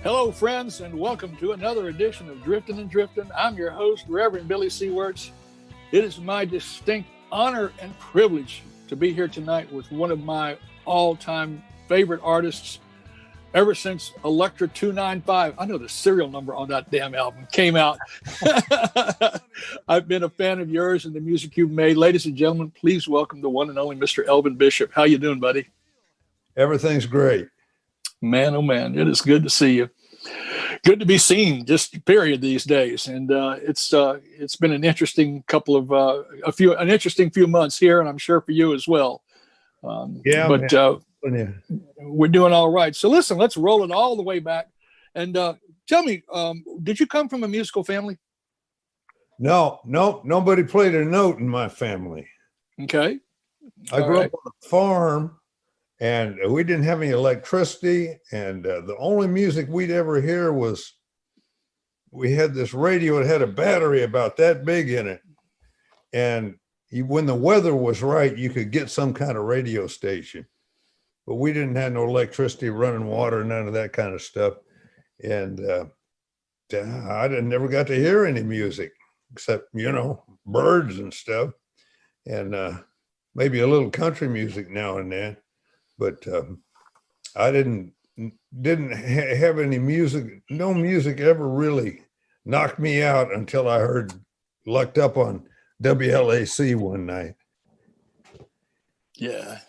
Hello, friends, and welcome to another edition of Driftin Driftin. I'm your host, Reverend Billy C. Wirtz. It is my distinct honor and privilege to be here tonight with one of my all-time favorite artists ever since Electra 295. I know the serial number on that damn album came out. I've been a fan of yours and the music you've made. Ladies and gentlemen, please welcome the one and only Mr. Elvin Bishop. How you doing, buddy? Everything's great. Man, oh man, it is good to see you. Good to be seen, just period these days. And it's been an interesting couple of an interesting few months here, and I'm sure for you as well. We're doing all right. So listen, let's roll it all the way back. And tell me, did you come from a musical family? No, nobody played a note in my family. Okay. I grew up on a farm. And we didn't have any electricity. And the only music we'd ever hear was, we had this radio. It had a battery about that big in it. And when the weather was right, you could get some kind of radio station. But we didn't have no electricity, running water, none of that kind of stuff. And I never got to hear any music except, birds and stuff. And maybe a little country music now and then. But I didn't have any music. No music ever really knocked me out until I lucked up on WLAC one night. Yeah,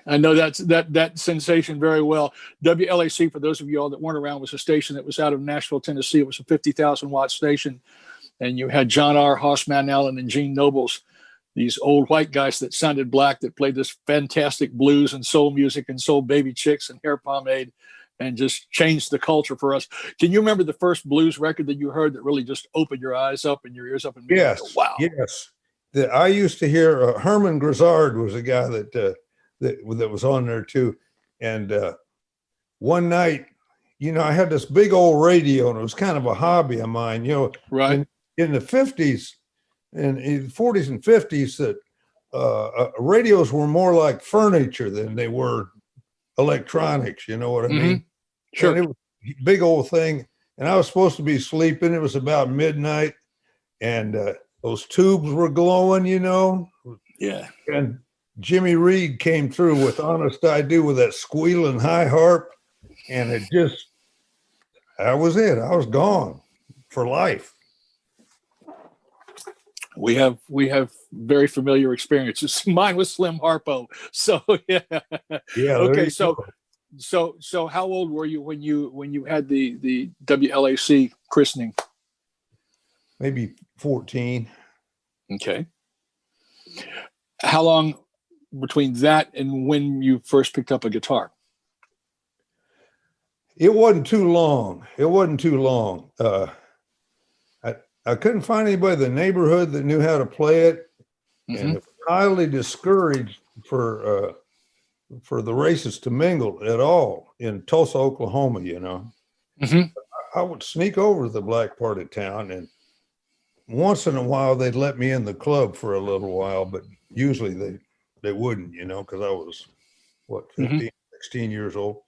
I know that sensation very well. WLAC, for those of you all that weren't around, was a station that was out of Nashville, Tennessee. It was a 50,000 watt station, and you had John R. Hossman Allen and Gene Nobles, these old white guys that sounded black, that played this fantastic blues and soul music and soul baby chicks and hair pomade, and just changed the culture for us. Can you remember the first blues record that you heard that really just opened your eyes up and your ears up? And yes, wow. Yes. I used to hear Herman Grizzard was a guy that was on there too. And one night, I had this big old radio, and it was kind of a hobby of mine, right. In the 50s. In the 40s and 50s, that radios were more like furniture than they were electronics. You know what I mean? Sure. And it was a big old thing. And I was supposed to be sleeping. It was about midnight, and those tubes were glowing, Yeah. And Jimmy Reed came through with Honest I Do with that squealing high harp. And that was it. I was gone for life. We have very familiar experiences. Mine was Slim Harpo. So yeah. Okay. So how old were you when you had the WLAC christening? Maybe 14. Okay. How long between that and when you first picked up a guitar? It wasn't too long. I couldn't find anybody in the neighborhood that knew how to play it, and it was highly discouraged for the races to mingle at all in Tulsa, Oklahoma. I would sneak over to the black part of town, and once in a while they'd let me in the club for a little while, but usually they wouldn't, because I was 15, 16 years old.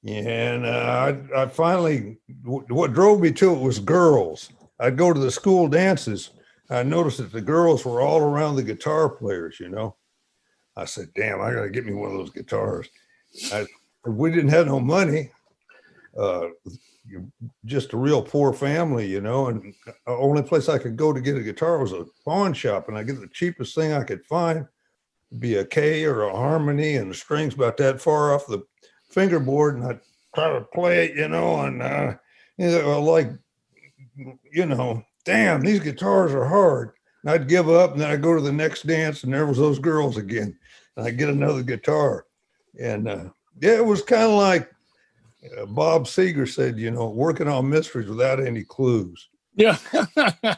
And I finally, what drove me to it was girls. I'd go to the school dances. I noticed that the girls were all around the guitar players, I said, damn, I got to get me one of those guitars. We didn't have no money, just a real poor family, and the only place I could go to get a guitar was a pawn shop, and I get the cheapest thing I could find, be a K or a harmony, and the strings about that far off the fingerboard, and I try to play it, damn, these guitars are hard. And I'd give up, and then I'd go to the next dance, and there was those girls again, and I'd get another guitar. And it was kind of like Bob Seger said, working on mysteries without any clues. Yeah. I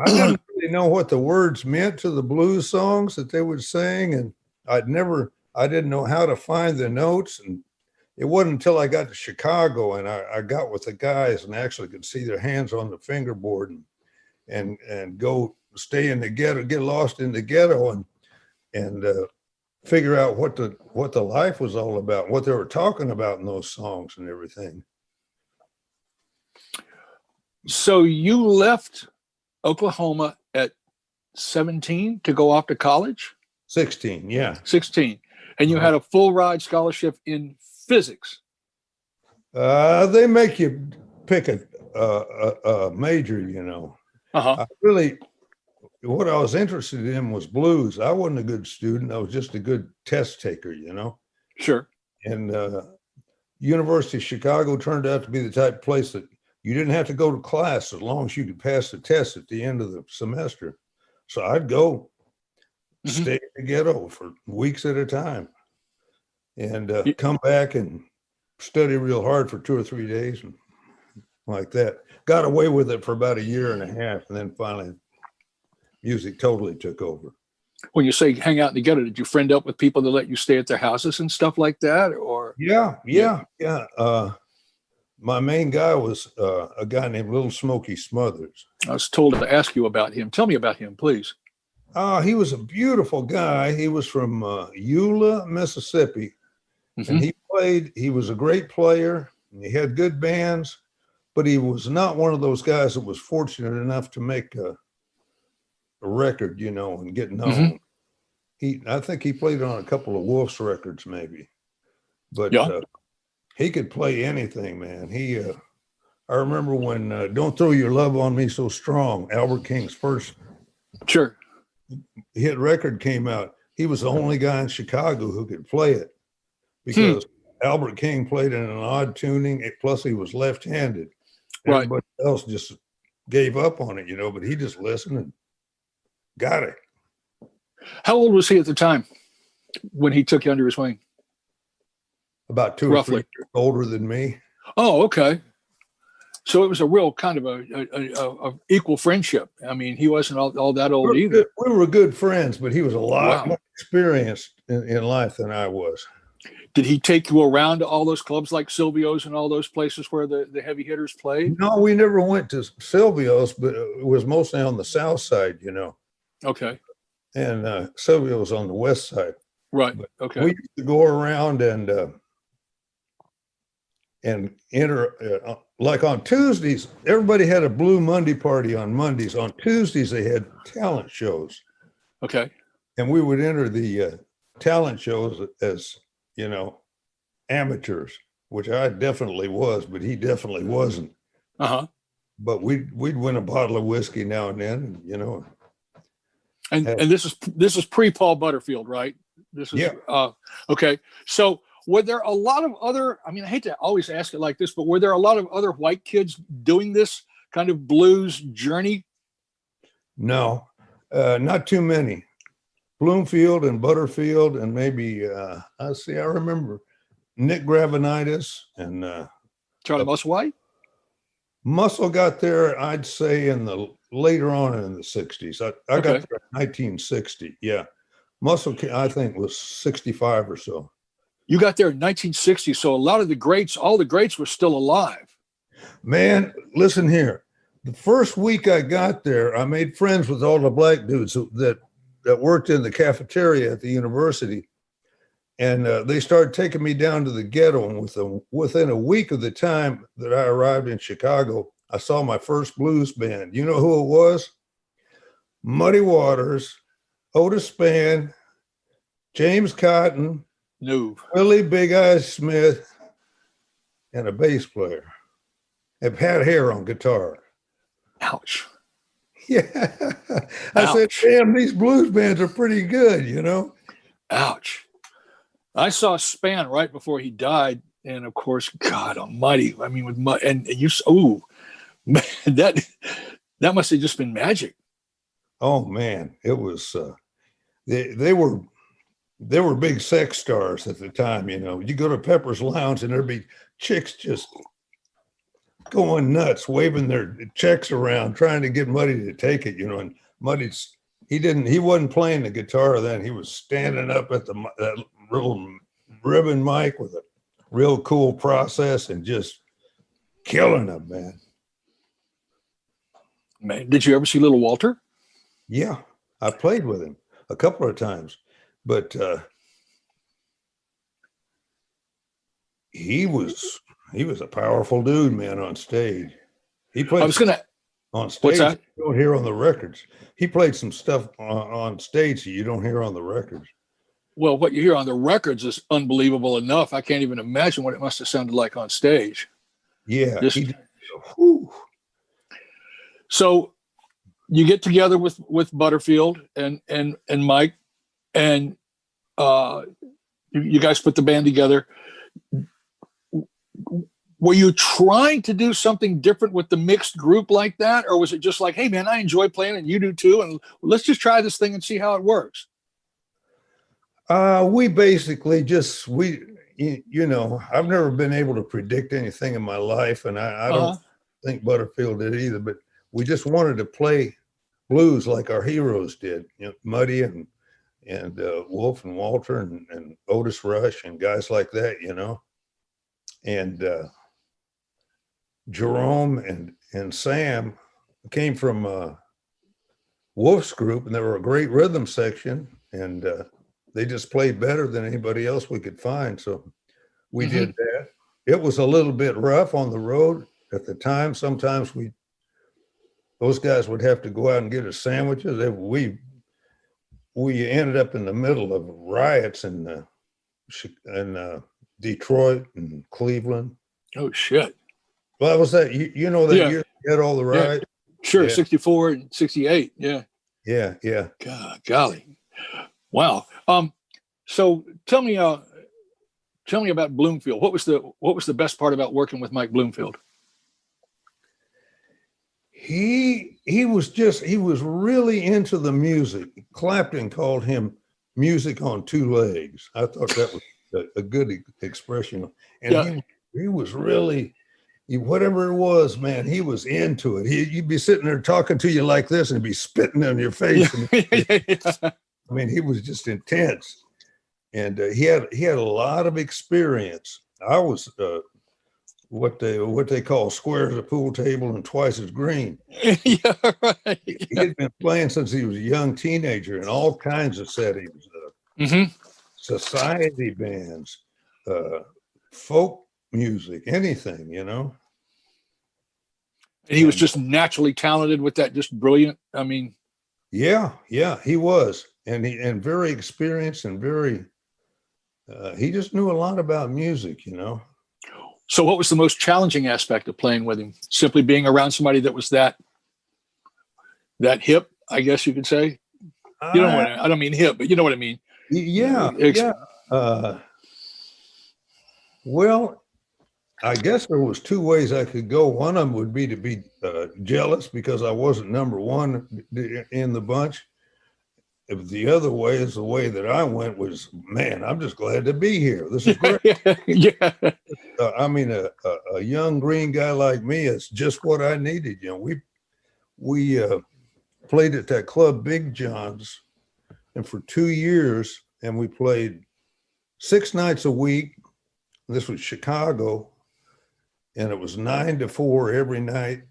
didn't really know what the words meant to the blues songs that they would sing, and I didn't know how to find the notes. And it wasn't until I got to Chicago and I got with the guys and actually could see their hands on the fingerboard and go stay in the ghetto, get lost in the ghetto and figure out what the life was all about, what they were talking about in those songs and everything. So you left Oklahoma at 17 to go off to college? 16, yeah. 16. And you had a full ride scholarship in physics. They make you pick a major, you know. Uh-huh. What I was interested in was blues. I wasn't a good student. I was just a good test taker, you know. Sure. And University of Chicago turned out to be the type of place that you didn't have to go to class as long as you could pass the test at the end of the semester. So I'd go stay at the ghetto for weeks at a time and come back and study real hard for 2 or 3 days and like that. Got away with it for about a year and a half, and then finally music totally took over. When you say hang out together, did you friend up with people that let you stay at their houses and stuff like that? Or Yeah. My main guy was a guy named Little Smokey Smothers. I was told to ask you about him. Tell me about him, please. He was a beautiful guy. He was from Eula, Mississippi. And he was a great player. And he had good bands, but he was not one of those guys that was fortunate enough to make a record, you know, and get known. I think he played on a couple of Wolf's records maybe, but he could play anything, man. I remember when Don't Throw Your Love on Me So Strong, Albert King's first hit record came out. He was the only guy in Chicago who could play it because Albert King played in an odd tuning. Plus he was left-handed. Everybody else just gave up on it, you know, but he just listened and got it. How old was he at the time when he took you under his wing? About 2 or 3 years older than me. Oh, okay. So it was a real kind of a equal friendship. I mean, he wasn't all that old either. We were good friends, but he was a lot more experienced in life than I was. Did he take you around to all those clubs like Silvio's and all those places where the heavy hitters played? No, we never went to Silvio's, but it was mostly on the south side, you know. Okay. And Silvio's on the west side. Right. But okay. We used to go around and enter, like on Tuesdays, everybody had a Blue Monday party on Mondays. On Tuesdays, they had talent shows. Okay. And we would enter the talent shows as, you know, amateurs, which I definitely was, but he definitely wasn't. But we'd win a bottle of whiskey now and then, you know. And this is pre Paul Butterfield, right? This is okay. So were there a lot of other, I mean, I hate to always ask it like this, but were there a lot of other white kids doing this kind of blues journey? No, not too many. Bloomfield and Butterfield and maybe, I remember Nick Gravenitis and Charlie Musselwhite? Muscle got there, I'd say, later on in the 60s. I got there in 1960, yeah. Muscle, I think, was 65 or so. You got there in 1960, so a lot of the greats, all the greats were still alive. Man, listen here. The first week I got there, I made friends with all the black dudes that worked in the cafeteria at the university. And they started taking me down to the ghetto. And within a week of the time that I arrived in Chicago, I saw my first blues band. You know who it was? Muddy Waters, Otis Spann, James Cotton, Willie Big Eyes Smith, and a bass player. And Pat Hare on guitar. Ouch. Yeah. I said, damn, these blues bands are pretty good, you know? Ouch. I saw Spann right before he died. And of course, God almighty. I mean, man, that must have just been magic. Oh man, it was, they were big sex stars at the time, you know. You go to Pepper's Lounge and there'd be chicks just going nuts, waving their checks around, trying to get Muddy to take it, you know. And Muddy's, he wasn't playing the guitar then. He was standing up at that little ribbon mic with a real cool process and just killing them, man. Man, did you ever see Little Walter? Yeah, I played with him a couple of times, but he was a powerful dude, man, on stage. He played on stage. What's that? You don't hear on the records. He played some stuff on stage that you don't hear on the records. Well, what you hear on the records is unbelievable enough. I can't even imagine what it must have sounded like on stage. Yeah. So you get together with Butterfield and Mike, and you guys put the band together. Were you trying to do something different with the mixed group like that? Or was it just like, hey man, I enjoy playing and you do too, and let's just try this thing and see how it works? We basically just, you know, I've never been able to predict anything in my life, and I don't think Butterfield did either, but we just wanted to play blues like our heroes did, you know, Muddy and Wolf and Walter and Otis Rush and guys like that, you know. And Jerome and Sam came from Wolf's group, and they were a great rhythm section, and they just played better than anybody else we could find. So we did that. It was a little bit rough on the road at the time. Sometimes those guys would have to go out and get us sandwiches. We ended up in the middle of riots in Detroit and Cleveland. Oh shit! Well, that was that. You know that year you had all the riots. Yeah. Sure, 64 and 68. Yeah. Yeah. God, golly, wow. So tell me about Bloomfield. What was the best part about working with Mike Bloomfield? He was really into the music. Clapton called him music on two legs. I thought that was a good expression. And he was really, whatever it was, man, he was into it. You'd be sitting there talking to you like this and he'd be spitting in your face. I mean, he was just intense. And he had a lot of experience. I was what they call square as a pool table and twice as green. Yeah, right. He had been playing since he was a young teenager in all kinds of settings, society bands, folk music, anything, you know. And he was just naturally talented with that, just brilliant. I mean, yeah, he was, and very experienced and very. He just knew a lot about music, you know. So what was the most challenging aspect of playing with him? Simply being around somebody that was that hip, I guess you could say. You know what I don't mean hip, but you know what I mean. Yeah. Well, I guess there was two ways I could go. One of them would be to be jealous because I wasn't number one in the bunch. The other way is the way that I went was, man, I'm just glad to be here. This is great. Yeah. I mean, a young green guy like me, it's just what I needed. You know, we played at that club, Big John's, and for 2 years, and we played 6 nights a week. This was Chicago, and it was 9 to 4 every night,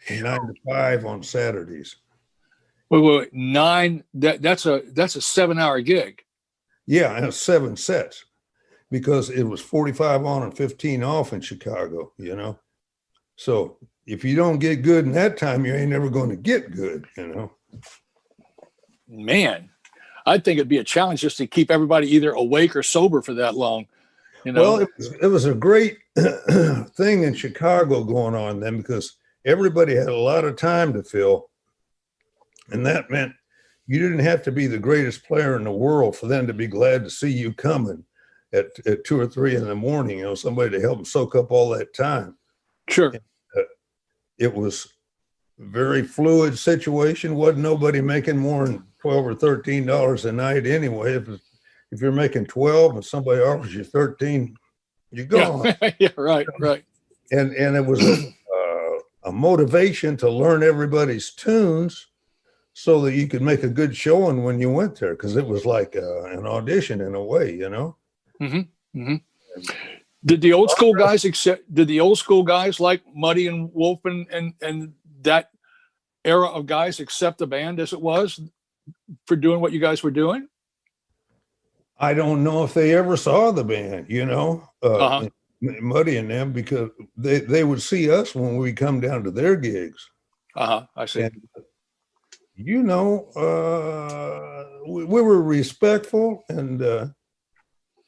and 9 to 5 on Saturdays. Wait, 9. That's a 7-hour gig. Yeah, and 7 sets, because it was 45 on and 15 off in Chicago, you know. So if you don't get good in that time, you ain't never going to get good, you know. Man, I think it'd be a challenge just to keep everybody either awake or sober for that long. You know? Well, it was a great thing in Chicago going on then, because everybody had a lot of time to fill. And that meant you didn't have to be the greatest player in the world for them to be glad to see you coming at 2 or 3 in the morning, you know, somebody to help them soak up all that time. Sure. And, it was a very fluid situation. Wasn't nobody making more than $12 or $13 a night anyway. If you're making 12 and somebody offers you 13, you're gone. Yeah, right. And it was a motivation to learn everybody's tunes, so that you could make a good showing when you went there, because it was like an audition in a way, you know. Did the old school guys Did the old school guys like Muddy and Wolf and that era of guys accept the band as it was for doing what you guys were doing? I don't know if they ever saw the band, you know. Muddy and them, because they would see us when we come down to their gigs. I see. And, you know, we were respectful and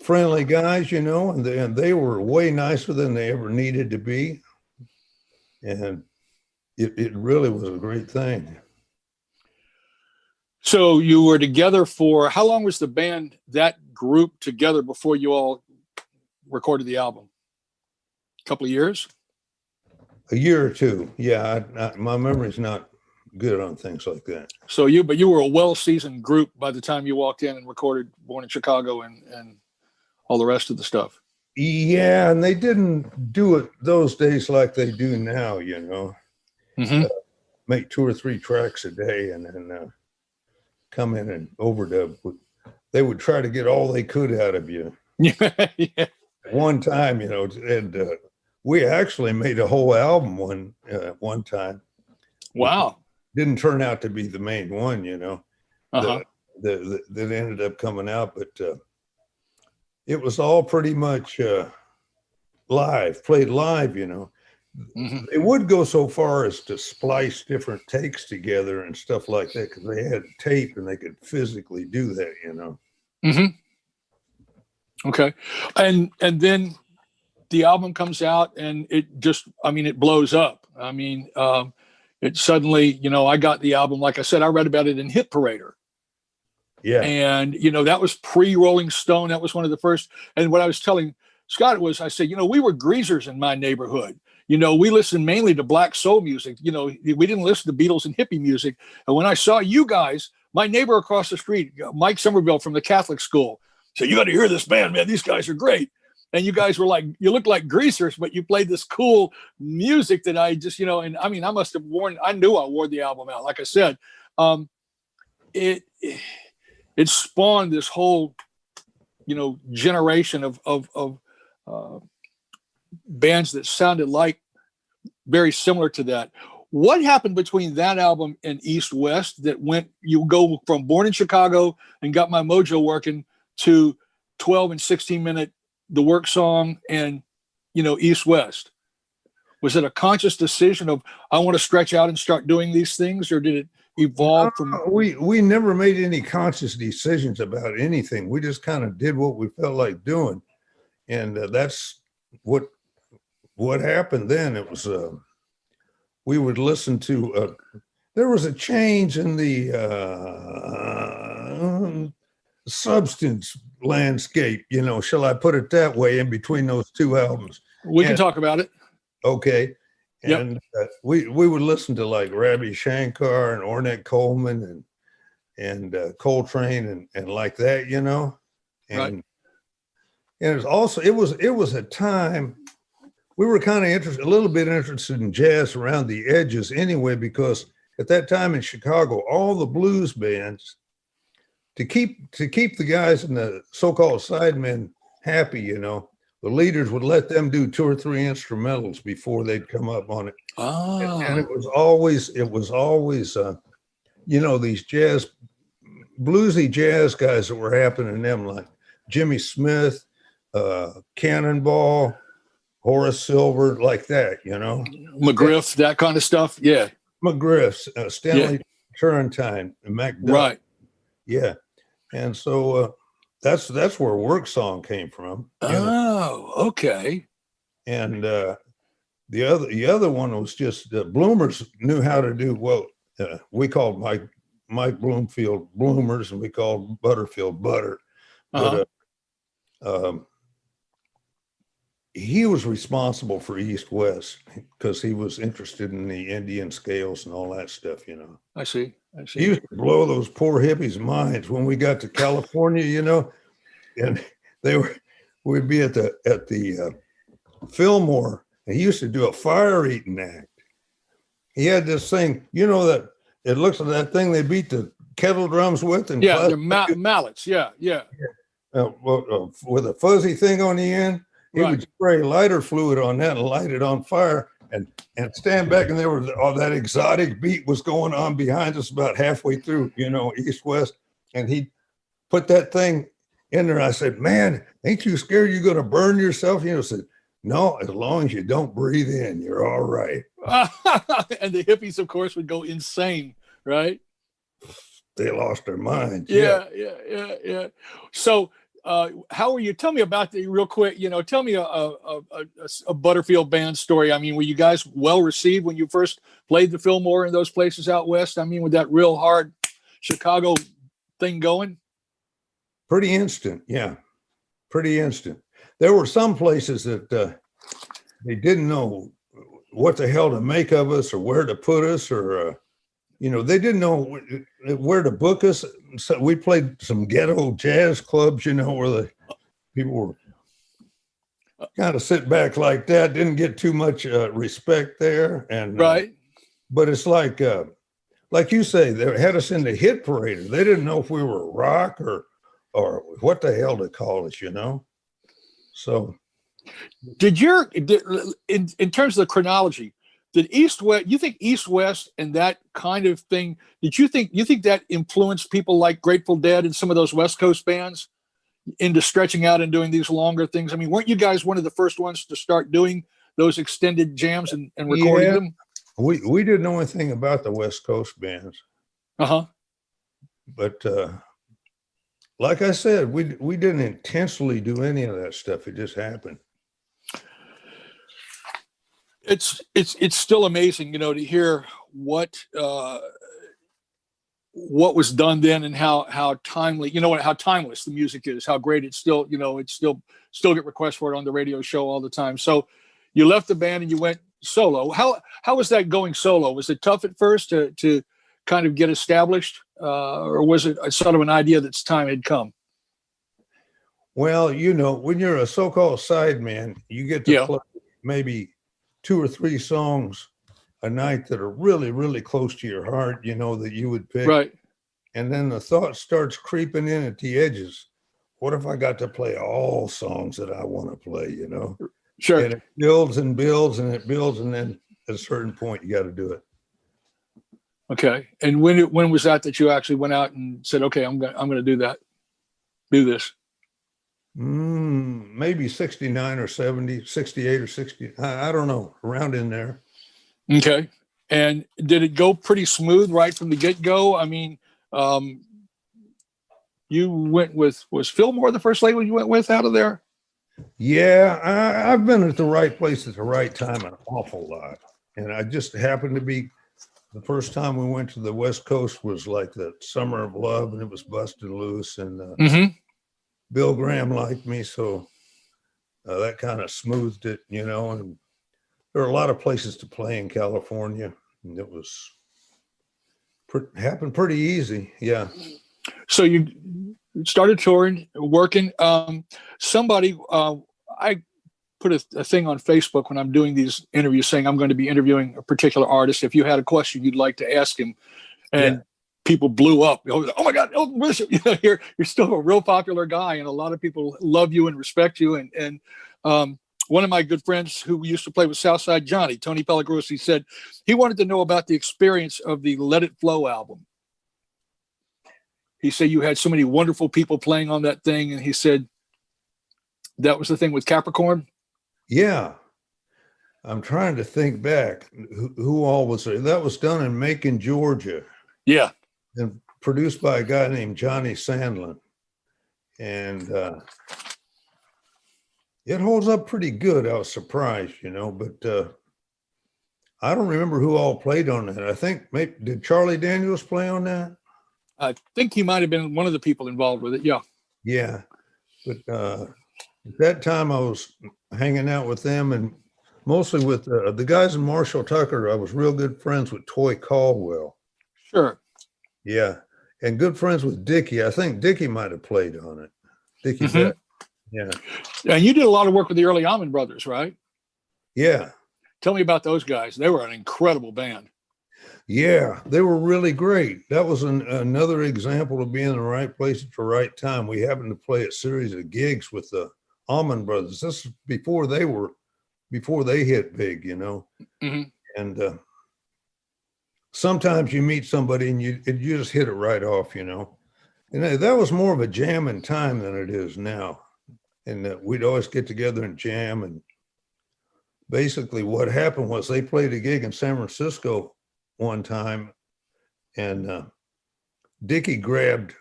friendly guys, you know, and they were way nicer than they ever needed to be. And it really was a great thing. So you were together for, how long was the band, that group together before you all recorded the album? A couple of years? A year or two. Yeah. My memory's not good on things like that. So you were a well-seasoned group by the time you walked in and recorded Born in Chicago and all the rest of the stuff. Yeah. And they didn't do it those days like they do now, you know, make 2 or 3 tracks a day and then come in and overdub. They would try to get all they could out of you. Yeah. One time, you know, and we actually made a whole album one time. Wow. Didn't turn out to be the main one, you know, that ended up coming out, but it was all pretty much played live, you know. They would go so far as to splice different takes together and stuff like that because they had tape and they could physically do that, you know. Okay. And then the album comes out and it just, I mean, it blows up. I mean, it suddenly, you know, I got the album, like I said, I read about it in Hit Parader. Yeah. And, you know, that was pre-Rolling Stone. That was one of the first. And what I was telling Scott was, I said, you know, we were greasers in my neighborhood. You know, we listened mainly to black soul music. You know, we didn't listen to Beatles and hippie music. And when I saw you guys, my neighbor across the street, Mike Somerville from the Catholic school, said, you got to hear this band, man. These guys are great. And you guys were like, you look like greasers, but you played this cool music that I just, you know, and I mean, I must have I knew I wore the album out. Like I said, it spawned this whole, you know, generation of bands that sounded like very similar to that. What happened between that album and East West that went, you go from Born in Chicago and Got My Mojo Working to 12 and 16 minute The Work Song and, you know, East West? Was it a conscious decision of, I want to stretch out and start doing these things, or did it evolve from? We never made any conscious decisions about anything. We just kind of did what we felt like doing. And that's what happened then. It was, we would listen to, there was a change in the substance landscape, you know, shall I put it that way, in between those two albums. We can talk about it. Okay. And we would listen to like Ravi Shankar and Ornette Coleman and Coltrane and like that, you know. And it was also, it was a time we were kind of a little bit interested in jazz around the edges anyway, because at that time in Chicago, all the blues bands, to keep the guys and the so-called sidemen happy, you know, the leaders would let them do 2 or 3 instrumentals before they'd come up on it. And it was always, you know, these bluesy jazz guys that were happening to them, like Jimmy Smith, Cannonball, Horace Silver, like that, you know. McGriff, that kind of stuff. Yeah. McGriff, Stanley Turrentine, and Mac Duff. Right. Yeah. And so that's where Work Song came from. Oh, okay. And the other one was just Bloomers knew how to do what we called Mike Bloomfield Bloomers, and we called Butterfield Butter. But he was responsible for East West because he was interested in the Indian scales and all that stuff, you know. I see. He used to blow those poor hippies' minds when we got to California, you know, and we'd be at the Fillmore, and he used to do a fire eating act. He had this thing, you know, that it looks like that thing they beat the kettle drums with, and they're mallets. Yeah. With a fuzzy thing on the end. He would spray lighter fluid on that and light it on fire and stand back, and there was all that exotic beat was going on behind us about halfway through, you know, East West. And he put that thing in there. I said, man, ain't you scared you're going to burn yourself? You know, said, No, as long as you don't breathe in, you're all right. And the hippies, of course, would go insane, right? They lost their minds. Yeah. So, how were you? Tell me about the real quick. Tell me a Butterfield band story. I mean, were you guys well received when you first played the Fillmore and those places out west? I mean, with that real hard Chicago thing going? Pretty instant. Yeah. Pretty instant. There were some places that they didn't know what the hell to make of us or where to put us, or they didn't know where to book us. So we played some ghetto jazz clubs, where the people were kind of sit back like that, didn't get too much respect there. And right. But it's like you say, they had us in the hit parade. They didn't know if we were rock or what the hell to call us, So in terms of the chronology, did East-West, you think East-West and that kind of thing, you think that influenced people like Grateful Dead and some of those West Coast bands into stretching out and doing these longer things? I mean, weren't you guys one of the first ones to start doing those extended jams and recording them? We didn't know anything about the West Coast bands. Uh-huh. But like I said, we didn't intentionally do any of that stuff. It just happened. It's still amazing, to hear what was done then and how timely, how timeless the music is, how great it's still, it's still get requests for it on the radio show all the time. So you left the band and you went solo. How was that going solo? Was it tough at first to kind of get established, or was it sort of an idea that's time had come? Well, when you're a so-called sideman, you get to play maybe 2 or 3 songs a night that are really, really close to your heart, that you would pick. Right. And then the thought starts creeping in at the edges. What if I got to play all songs that I want to play, Sure. And it builds and builds and it builds. And then at a certain point, you got to do it. Okay. And when was that you actually went out and said, okay, I'm going to do this? Maybe 69 or 70, 68 or 60. I don't know, around in there. Okay. And did it go pretty smooth right from the get-go? I mean, you went with, was Fillmore the first label you went with out of there? Yeah, I've been at the right place at the right time an awful lot. And I just happened to be, the first time we went to the West Coast was like the Summer of Love, and it was busted loose. And Bill Graham liked me, so that kind of smoothed it, and there are a lot of places to play in California, and it was happened pretty easy. Yeah. So you started touring, working. Somebody, I put a thing on Facebook when I'm doing these interviews saying I'm going to be interviewing a particular artist. If you had a question you'd like to ask him, and people blew up. Oh my God, Elvin Bishop! You're still a real popular guy, and a lot of people love you and respect you. And one of my good friends who used to play with Southside Johnny, Tony Pellegrossi, said he wanted to know about the experience of the Let It Flow album. He said you had so many wonderful people playing on that thing, and he said that was the thing with Capricorn. Yeah. I'm trying to think back who all was there. That was done in Macon, Georgia. Yeah. And produced by a guy named Johnny Sandlin. And it holds up pretty good. I was surprised, but I don't remember who all played on that. I think did Charlie Daniels play on that? I think he might have been one of the people involved with it. Yeah. Yeah. But at that time I was hanging out with them, and mostly with the guys in Marshall Tucker. I was real good friends with Toy Caldwell. Sure. Yeah. And good friends with Dickie. I think Dickie might have played on it. Dickie Beck. Yeah. And you did a lot of work with the early Allman Brothers, right? Yeah. Tell me about those guys. They were an incredible band. Yeah, they were really great. That was another example of being in the right place at the right time. We happened to play a series of gigs with the Allman Brothers. This is before they hit big, And sometimes you meet somebody and you just hit it right off, And that was more of a jamming time than it is now. And we'd always get together and jam, and basically what happened was they played a gig in San Francisco one time, and Dickie grabbed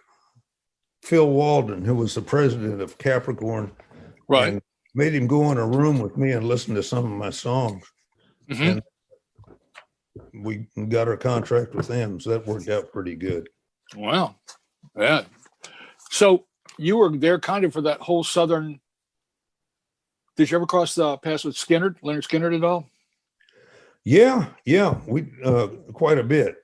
Phil Walden, who was the president of Capricorn, Right. and made him go in a room with me and listen to some of my songs. Mm-hmm. And we got our contract with them, so that worked out pretty good. Wow. Yeah. So you were there kind of for that whole Southern. Did you ever cross the paths with Leonard Skinner at all? Yeah, we quite a bit.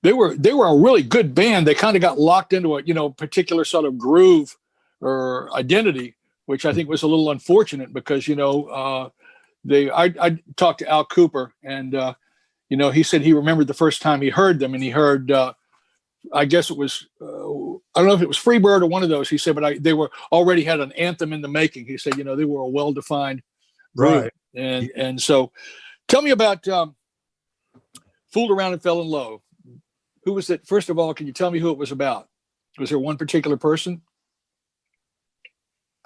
They were a really good band. They kind of got locked into a particular sort of groove or identity, which I think was a little unfortunate because I talked to Al Cooper, and he said he remembered the first time he heard them, and he heard I guess it was I don't know if it was Freebird or one of those. He said, but they were already had an anthem in the making. He said, they were a well-defined group. Right. And so tell me about Fooled Around and Fell in Love. Who was it? First of all, can you tell me who it was about? Was there one particular person?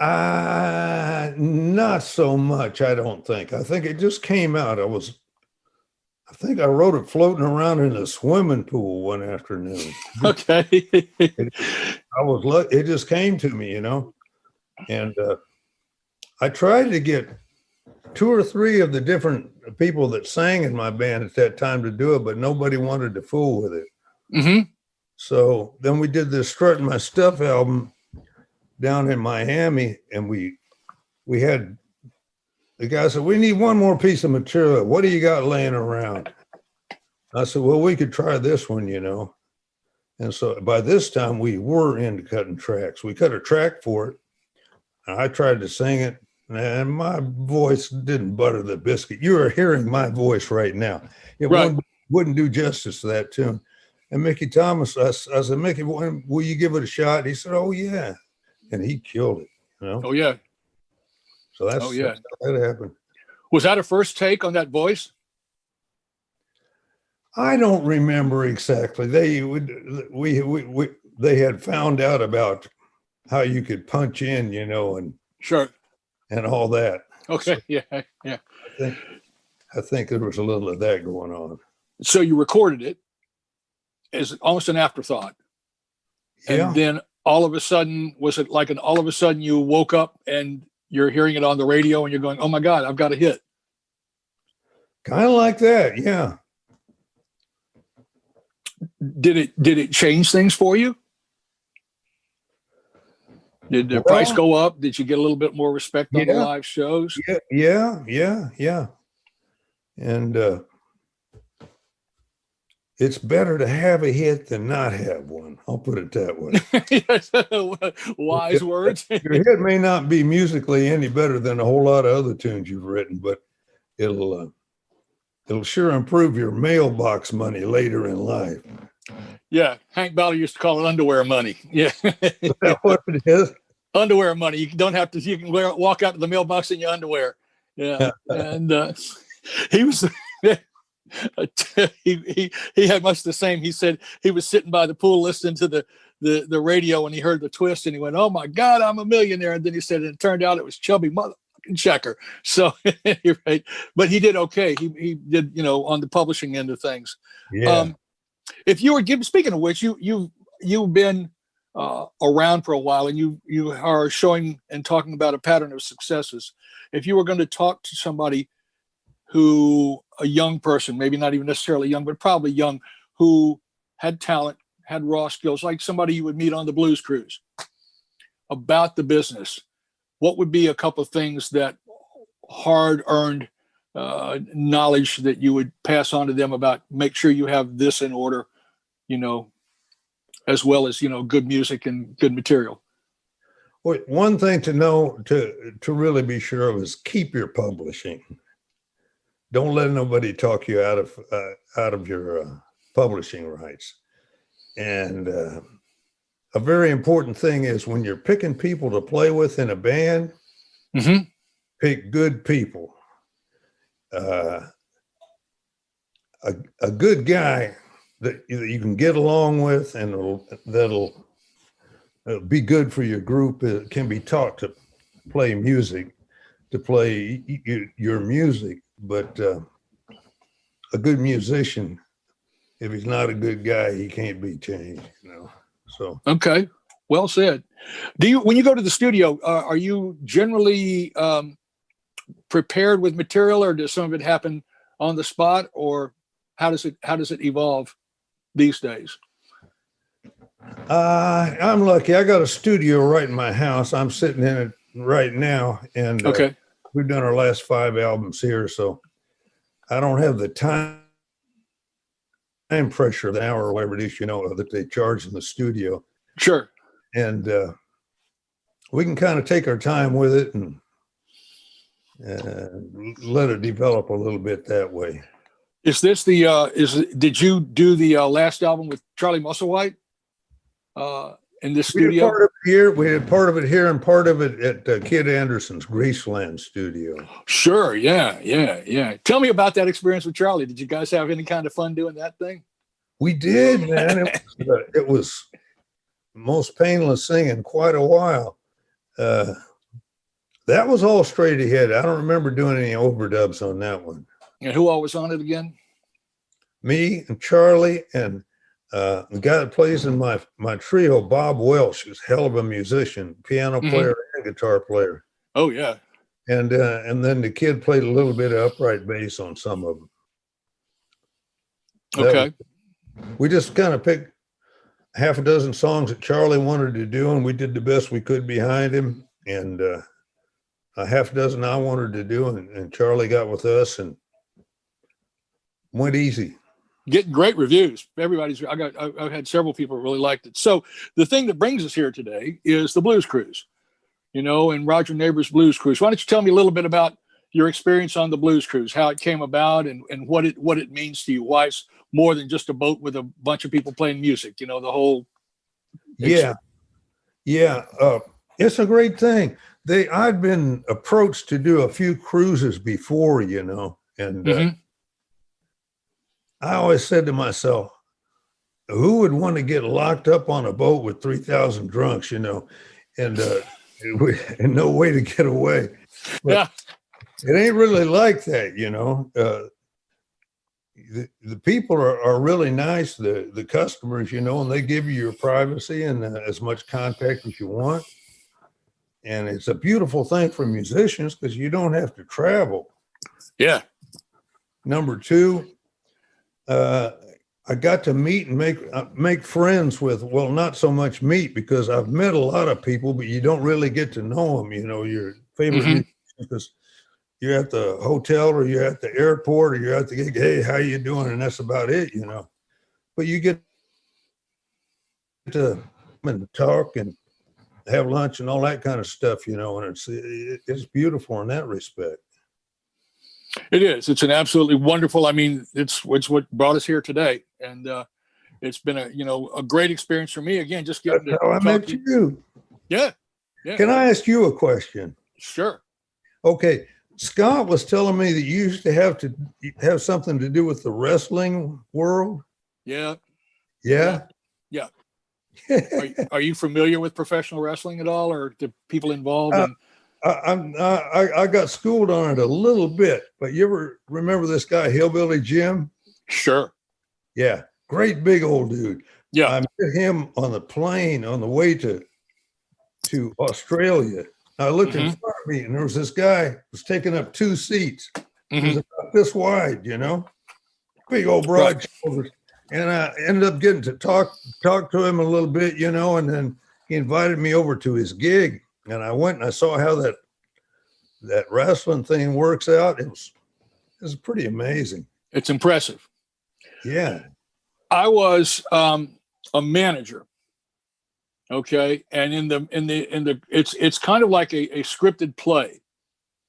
Not so much, I don't think. I think it just came out. I think I wrote it floating around in a swimming pool one afternoon. Okay. It just came to me, and I tried to get 2 or 3 of the different people that sang in my band at that time to do it, but nobody wanted to fool with it. Mm-hmm. So then we did this Strutting My Stuff album down in Miami, and we had the guy said, we need one more piece of material. What do you got laying around? I said, well, we could try this one, And so by this time we were into cutting tracks. We cut a track for it. And I tried to sing it, and my voice didn't butter the biscuit. You are hearing my voice right now. It wouldn't do justice to that tune. And Mickey Thomas, I said, Mickey, will you give it a shot? He said, oh, yeah. And he killed it, Oh, yeah. So that's how that happened. Was that a first take on that voice? I don't remember exactly. They had found out about how you could punch in, and sure, and all that. Okay, so, yeah. I think there was a little of that going on. So you recorded it as almost an afterthought, and then all of a sudden, was it like all of a sudden you woke up and you're hearing it on the radio and you're going, oh my God, I've got a hit. Kind of like that. Yeah. Did it change things for you? Did the price go up? Did you get a little bit more respect on the live shows? Yeah. And it's better to have a hit than not have one. I'll put it that way. Wise words. Your hit may not be musically any better than a whole lot of other tunes you've written, but it'll sure improve your mailbox money later in life. Yeah, Hank Ballard used to call it underwear money. Yeah. Is that what it is? Underwear money. You don't have to. You can walk out to the mailbox in your underwear. Yeah, and he was. he had much the same. He said he was sitting by the pool listening to the radio and he heard the twist and he went, "Oh my God, I'm a millionaire!" And then he said, and it turned out it was Chubby Motherfucking Checker. So, right, but he did okay. He did, on the publishing end of things. Yeah. If you were speaking of which, you've been around for a while and you are showing and talking about a pattern of successes. If you were going to talk to somebody a young person, maybe not even necessarily young, but probably young, who had talent, had raw skills, like somebody you would meet on the Blues Cruise, about the business, what would be a couple of things that hard-earned knowledge that you would pass on to them about, make sure you have this in order, as well as, good music and good material? Well, one thing to know, to really be sure of, is keep your publishing. Don't let nobody talk you out of your publishing rights. And a very important thing is when you're picking people to play with in a band, pick good people. A good guy that you can get along with and that'll be good for your group can be taught to play music. to play your music, but a good musician, if he's not a good guy, he can't be changed, you know. So okay, well said. When you go to the studio, are you generally prepared with material, or does some of it happen on the spot, or how does it evolve these days? I'm lucky. I got a studio right in my house. I'm sitting in it right now, and Okay. We've done our last 5 albums here, so I don't have the time pressure of an hour or whatever it is, you know, that they charge in the studio. Sure. And we can kind of take our time with it and let it develop a little bit that way. Is this did you do the last album with Charlie Musselwhite in this studio? We did part of it here. We did part of it here and part of it at Kid Anderson's Graceland studio. Sure. Yeah. Tell me about that experience with Charlie. Did you guys have any kind of fun doing that thing? We did, man. It was the most painless thing in quite a while. That was all straight ahead. I don't remember doing any overdubs on that one. And who all was on it again? Me and Charlie and the guy that plays in my trio, Bob Welsh, who's a hell of a musician, piano player and guitar player. Oh yeah. And then the kid played a little bit of upright bass on some of them. Okay. We just kind of picked half a dozen songs that Charlie wanted to do, and we did the best we could behind him. And a half a dozen I wanted to do, and Charlie got with us and went easy. Getting great reviews. I've had several people who really liked it. So the thing that brings us here today is the Blues Cruise, you know, and Roger Neighbor's Blues Cruise. Why don't you tell me a little bit about your experience on the Blues Cruise, how it came about and what it means to you, why it's more than just a boat with a bunch of people playing music, you know, the whole. Yeah. It's a great thing. I'd been approached to do a few cruises before, you know, and I always said to myself, who would want to get locked up on a boat with 3,000 drunks, you know, and no way to get away. But yeah. It ain't really like that, you know. The people are really nice, the customers, you know, and they give you your privacy and as much contact as you want. And it's a beautiful thing for musicians because you don't have to travel. Yeah. Number 2, I got to meet and make friends with, well, not so much meet because I've met a lot of people, but you don't really get to know them, you know, your favorite musicians, because you're at the hotel or you're at the airport or you're at the gig. Hey, how you doing? And that's about it, you know. But you get to talk and have lunch and all that kind of stuff, you know, and it's beautiful in that respect. It is. It's an absolutely wonderful. I mean, it's what brought us here today, and it's been a great experience for me. Again, just getting to I met you. Yeah. Can I ask you a question? Sure. Okay. Scott was telling me that you used to have something to do with the wrestling world. Yeah. Yeah. Yeah. Are you familiar with professional wrestling at all, or the people involved? I got schooled on it a little bit, but you ever remember this guy, Hillbilly Jim? Sure. Yeah. Great big old dude. Yeah. I met him on the plane on the way to Australia. I looked in front of me and there was this guy who was taking up 2 seats. He was about this wide, you know, big old broad shoulders. And I ended up getting to talk to him a little bit, you know, and then he invited me over to his gig. And I went and I saw how that wrestling thing works out. It was pretty amazing. It's impressive. Yeah. I was a manager. Okay. And in the it's kind of like a scripted play.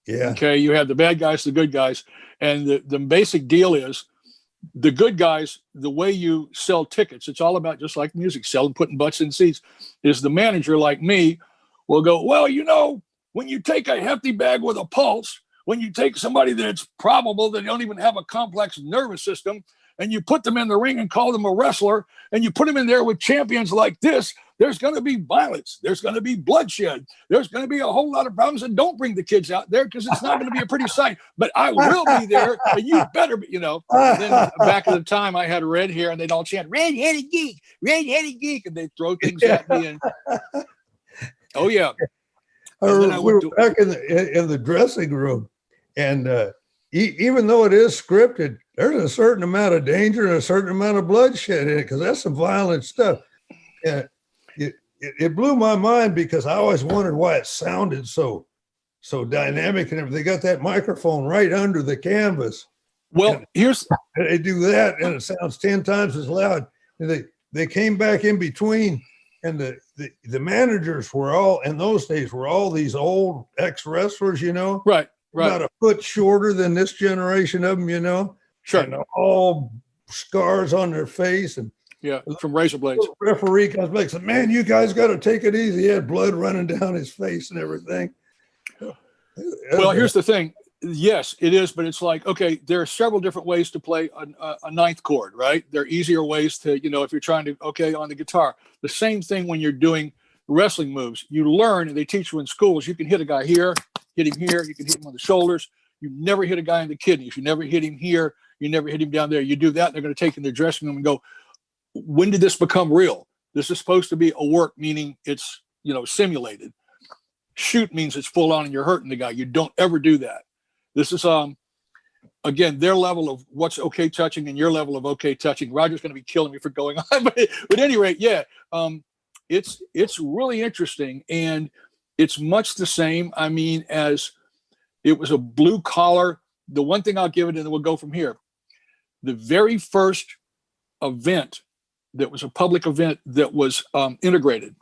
Yeah. Okay. You have the bad guys, the good guys. And the basic deal is the good guys, the way you sell tickets, it's all about just like music, selling, putting butts in seats, is the manager like me will go, well, you know, when you take a hefty bag with a pulse, when you take somebody that's probable that they don't even have a complex nervous system, and you put them in the ring and call them a wrestler, and you put them in there with champions like this, there's going to be violence. There's going to be bloodshed. There's going to be a whole lot of problems. And don't bring the kids out there because it's not going to be a pretty sight. But I will be there, and you better be, you know. And then back at the time, I had red hair, and they'd all chant, "Red-headed geek, red-headed geek," and they'd throw things at me. And oh yeah. We were back in the dressing room, and even though it is scripted, there's a certain amount of danger and a certain amount of bloodshed in it because that's some violent stuff. Yeah, it blew my mind because I always wondered why it sounded so dynamic, and if they got that microphone right under the canvas. Well, they do that, and it sounds 10 times as loud. And they came back in between. And the managers were all, in those days, were all these old ex-wrestlers, you know? Right. About a foot shorter than this generation of them, you know? Sure. And all scars on their face. And yeah, from razor blades. The referee comes back and says, "Man, you guys got to take it easy." He had blood running down his face and everything. Well, here's the thing. Yes, it is, but it's like, okay, there are several different ways to play a ninth chord, right? There are easier ways to, you know, if you're trying to, okay, on the guitar. The same thing when you're doing wrestling moves. You learn, and they teach you in schools, you can hit a guy here, hit him here, you can hit him on the shoulders. You never hit a guy in the kidneys. You never hit him here. You never hit him down there. You do that, they're going to take you in the dressing room and go, when did this become real? This is supposed to be a work, meaning it's, you know, simulated. Shoot means it's full on and you're hurting the guy. You don't ever do that. This is, again, their level of what's okay touching and your level of okay touching. Roger's going to be killing me for going on, but at any rate, yeah, it's really interesting, and it's much the same. I mean, as it was a blue collar. The one thing I'll give it, and then we'll go from here. The very first event that was a public event that was integrated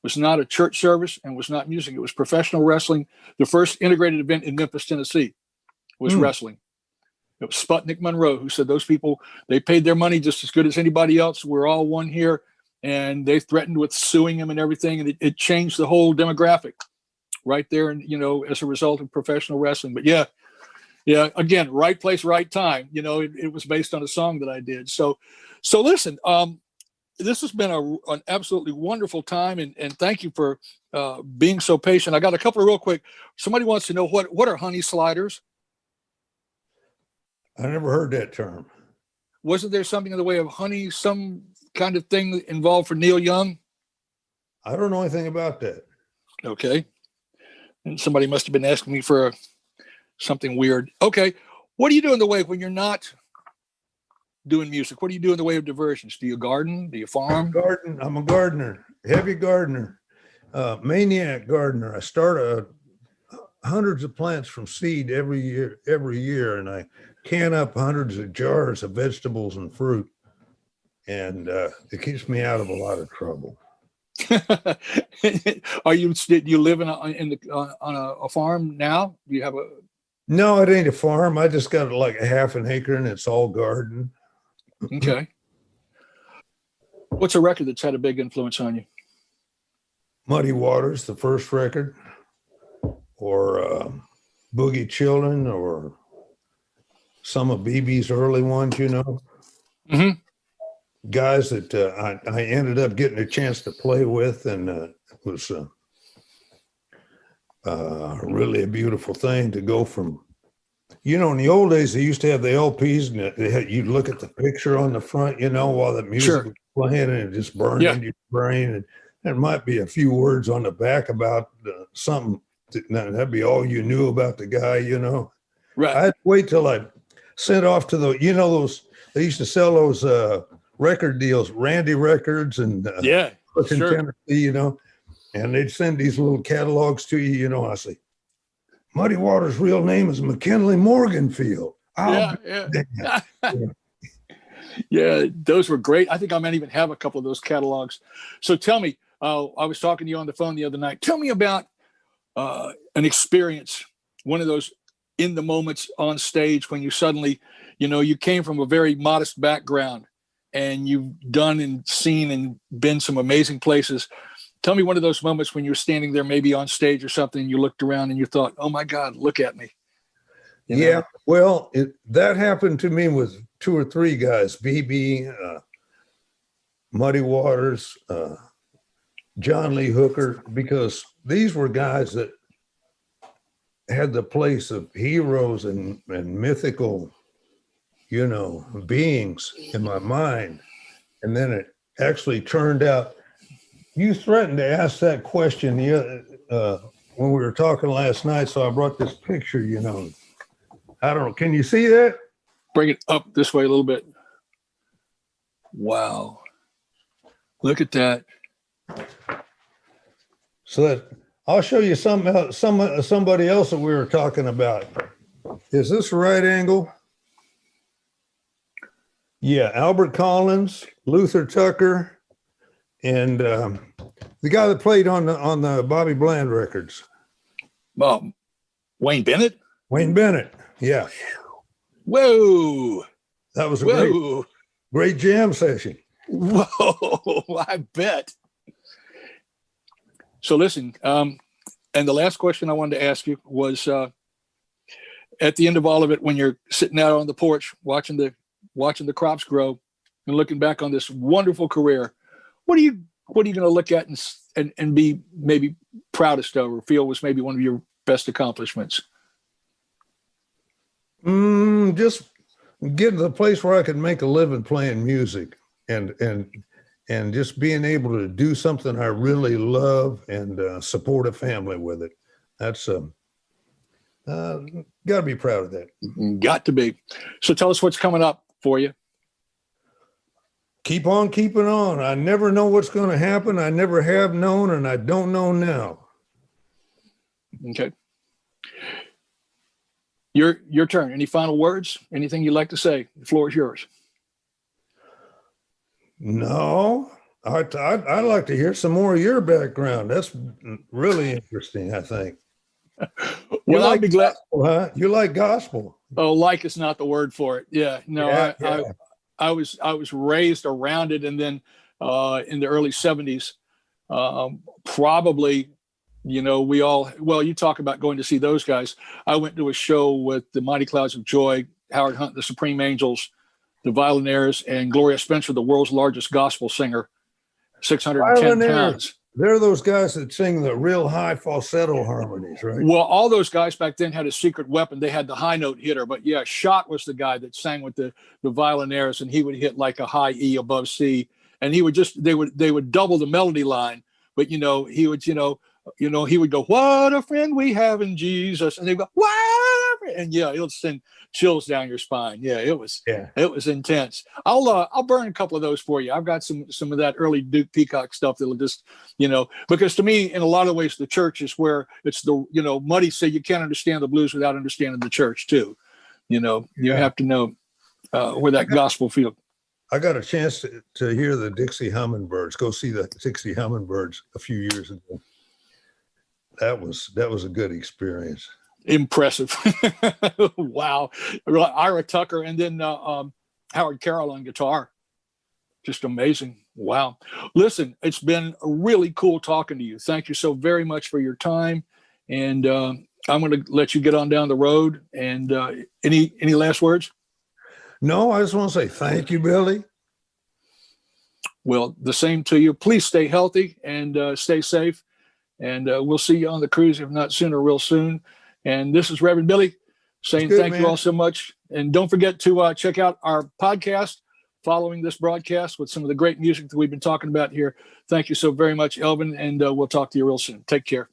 was not a church service and was not music. It was professional wrestling. The first integrated event in Memphis, Tennessee was wrestling. It was Sputnik Monroe who said those people, they paid their money just as good as anybody else. We're all one here. And they threatened with suing him and everything. And it changed the whole demographic right there. And, you know, as a result of professional wrestling. But yeah, again, right place, right time. You know, it was based on a song that I did. So listen, this has been an absolutely wonderful time, and thank you for being so patient. I got a couple of real quick. Somebody wants to know what are honey sliders? I never heard that term. Wasn't there something in the way of honey, some kind of thing involved for Neil Young? I don't know anything about that. Okay, and somebody must have been asking me for something weird. Okay, what do you do in the way when you're not doing music? What do you do in the way of diversions? Do you garden? Do you farm? I'm a gardener, heavy gardener, maniac gardener. I start hundreds of plants from seed every year, and I can up hundreds of jars of vegetables and fruit, and it keeps me out of a lot of trouble. Do you live on a farm now? Do you have a? No, it ain't a farm. I just got like a half an acre, and it's all garden. Okay. What's a record that's had a big influence on you? Muddy Waters, the first record, or Boogie Children, or some of BB's early ones, you know. Mm-hmm. Guys that I ended up getting a chance to play with, and it was really a beautiful thing to go from. You know, in the old days, they used to have the LPs, and you'd look at the picture on the front, you know, while the music was playing, and it just burned into your brain. And there might be a few words on the back about something. That'd be all you knew about the guy, you know. Right. I'd wait till I sent off to they used to sell those record deals, Randy Records and Tennessee, you know, and they'd send these little catalogs to you, you know. I say, Muddy Waters' real name is McKinley Morganfield. Yeah, those were great. I think I might even have a couple of those catalogs. So tell me, I was talking to you on the phone the other night. Tell me about an experience, one of those in the moments on stage when you suddenly, you know, you came from a very modest background and you've done and seen and been some amazing places. Tell me one of those moments when you were standing there, maybe on stage or something, and you looked around and you thought, oh my God, look at me. You know? Yeah, well, that happened to me with 2 or 3 guys, BB, Muddy Waters, John Lee Hooker, because these were guys that had the place of heroes and mythical, beings in my mind. And then it actually turned out, you threatened to ask that question when we were talking last night. So I brought this picture, I don't know. Can you see that? Bring it up this way a little bit. Wow. Look at that. So that I'll show you somebody else that we were talking about. Is this right angle? Yeah, Albert Collins, Luther Tucker, and the guy that played on the Bobby Bland records. Wayne Bennett? Wayne Bennett, yeah. Whoa. That was a great jam session. Whoa, I bet. So listen, and the last question I wanted to ask you was, at the end of all of it, when you're sitting out on the porch watching the crops grow and looking back on this wonderful career, what are you going to look at and be maybe proudest of, or feel was maybe one of your best accomplishments? Just getting to the place where I could make a living playing music and just being able to do something I really love and support a family with it. That's got to be proud of that. Got to be. So tell us what's coming up for you. Keep on keeping on. I never know what's going to happen. I never have known, and I don't know now. Okay. Your turn. Any final words? Anything you'd like to say? The floor is yours. No, I'd like to hear some more of your background. That's really interesting, I think. Well, I'd be glad. Gospel, huh? You like gospel? Oh, like is not the word for it. Yeah, no, Yeah. I was raised around it, and then in the early 70s, probably, you talk about going to see those guys. I went to a show with the Mighty Clouds of Joy, Howard Hunt, the Supreme Angels, the Violinaires, and Gloria Spencer, the world's largest gospel singer, 610 pounds. They're those guys that sing the real high falsetto harmonies, right? Well, all those guys back then had a secret weapon. They had the high note hitter, but yeah, Schott was the guy that sang with the Violinaires, and he would hit like a high E above C, and they would double the melody line, but he would he would go, "What a friend we have in Jesus," and they go, "What a friend," and yeah, it'll send chills down your spine. Yeah, it was intense. I'll burn a couple of those for you. I've got some of that early Duke Peacock stuff that'll just, because to me, in a lot of ways, the church is where it's the, Muddy said you can't understand the blues without understanding the church too. You have to know where that gospel feel. I got a chance to hear the Dixie Hummingbirds, go see the Dixie Hummingbirds a few years ago. That was a good experience. Impressive. Wow. Ira Tucker and then Howard Carroll on guitar. Just amazing. Wow. Listen, it's been really cool talking to you. Thank you so very much for your time. And I'm going to let you get on down the road. And any last words? No, I just want to say thank you, Billy. Well, the same to you. Please stay healthy and stay safe. And we'll see you on the cruise, if not sooner, real soon. And this is Reverend Billy saying thank you all so much. And don't forget to check out our podcast following this broadcast with some of the great music that we've been talking about here. Thank you so very much, Elvin. And we'll talk to you real soon. Take care.